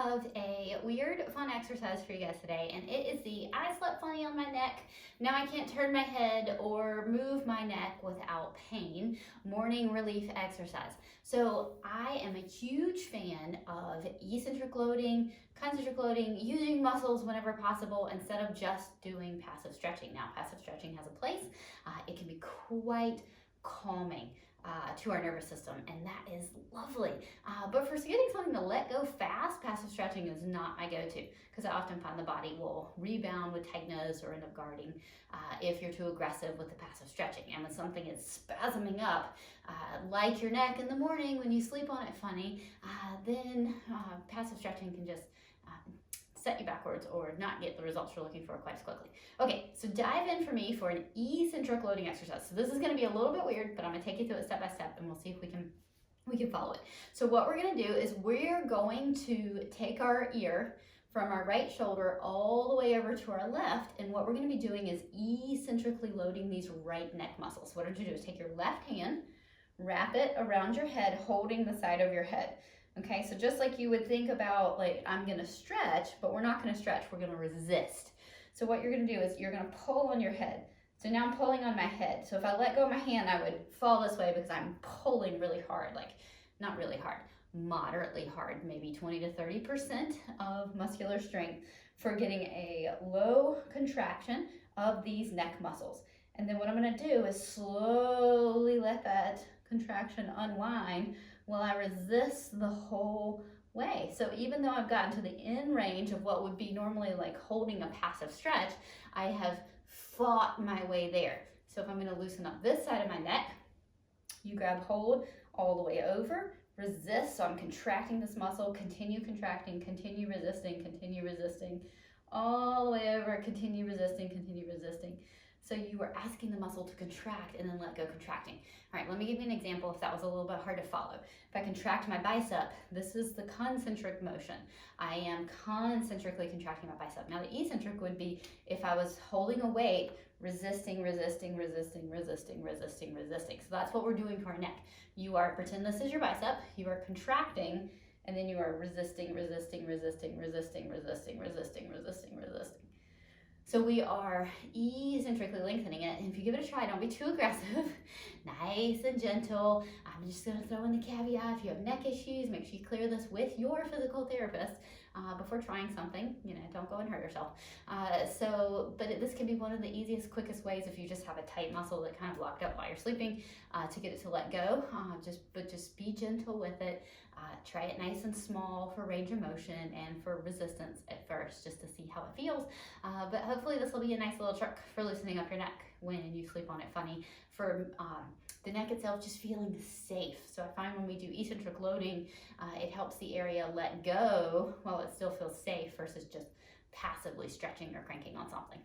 have a weird fun exercise for you guys today, and it is the I slept funny on my neck, now I can't turn my head or move my neck without pain morning relief exercise. So I am a huge fan of eccentric loading, concentric loading, using muscles whenever possible instead of just doing passive stretching. Now, passive stretching has a place. It can be quite calming to our nervous system, and that is lovely. But for getting something to let go fast, passive stretching is not my go-to, because I often find the body will rebound with tightness or end up guarding if you're too aggressive with the passive stretching. And when something is spasming up, like your neck in the morning when you sleep on it funny, then passive stretching can just set you backwards or not get the results you're looking for quite as quickly. Okay, so dive in for me for an eccentric loading exercise. So this is going to be a little bit weird, but I'm going to take you through it step by step, and we'll see if we can follow it. So what we're going to do is we're going to take our ear from our right shoulder all the way over to our left, and what we're going to be doing is eccentrically loading these right neck muscles. So what you do is take your left hand, wrap it around your head, holding the side of your head. Okay, so just like you would think about, like, I'm gonna stretch, but we're not gonna stretch, we're gonna resist. So what you're gonna do is you're gonna pull on your head. So now I'm pulling on my head. So if I let go of my hand, I would fall this way because I'm pulling really hard, like not really hard, moderately hard, maybe 20 to 30% of muscular strength for getting a low contraction of these neck muscles. And then what I'm gonna do is slowly let that contraction unwind while I resist the whole way. So even though I've gotten to the end range of what would be normally like holding a passive stretch, I have fought my way there. So if I'm going to loosen up this side of my neck, you grab hold all the way over, resist. So I'm contracting this muscle, continue contracting, continue resisting, all the way over, continue resisting. So you are asking the muscle to contract and then let go contracting. All right, let me give you an example if that was a little bit hard to follow. If I contract my bicep, this is the concentric motion. I am concentrically contracting my bicep. Now the eccentric would be if I was holding a weight, resisting. So that's what we're doing to our neck. You are, pretend this is your bicep, you are contracting, and then you are resisting. So we are eccentrically lengthening it, and if you give it a try, don't be too aggressive, nice and gentle. I'm just gonna throw in the caveat, if you have neck issues, make sure you clear this with your physical therapist before trying something, don't go and hurt yourself. But this can be one of the easiest, quickest ways if you just have a tight muscle that kind of locked up while you're sleeping to get it to let go. Just be gentle with it. Try it nice and small for range of motion and for resistance at first, just to see how it feels. But hopefully this will be a nice little trick for loosening up your neck when you sleep on it funny, for the neck itself just feeling safe. So I find when we do eccentric loading, it helps the area let go while it still feels safe versus just passively stretching or cranking on something.